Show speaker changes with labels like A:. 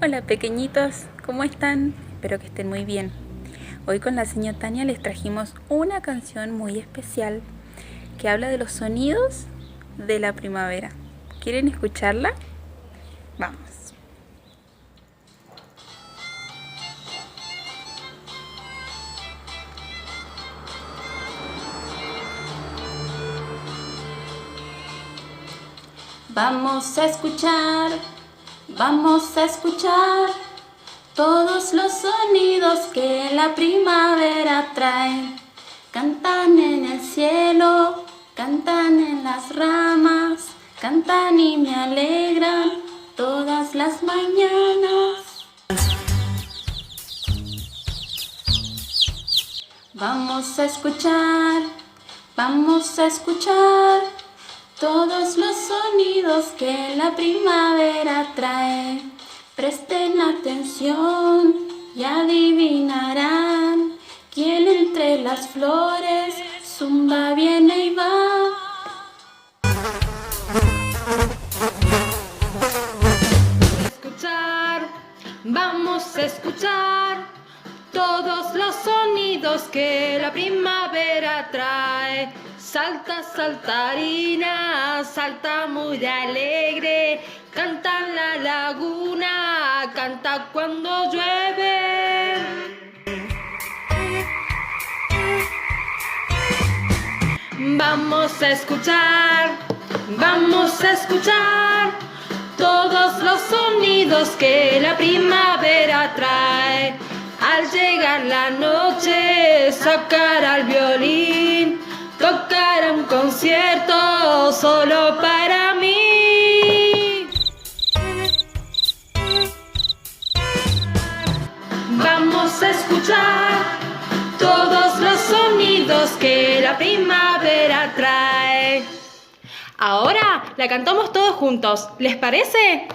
A: Hola pequeñitos, ¿cómo están? Espero que estén muy bien. Hoy con la señora Tania les trajimos una canción muy especial que habla de los sonidos de la primavera. ¿Quieren escucharla? Vamos. Vamos a escuchar todos los sonidos que la primavera trae. Cantan en el cielo, cantan en las ramas, cantan y me alegran todas las mañanas. Vamos a escuchar todos los sonidos que la primavera trae. Presten atención y adivinarán quién entre las flores zumba, viene y va.
B: Vamos a escuchar todos los sonidos que la primavera trae. Salta saltarina, salta muy alegre, canta en la laguna, canta cuando llueve. Vamos a escuchar todos los sonidos que la primavera trae. Al llegar la noche, sacará el violín, tocará un concierto solo para mí. Vamos a escuchar todos los sonidos que la primavera trae. Ahora la cantamos todos juntos, ¿les parece?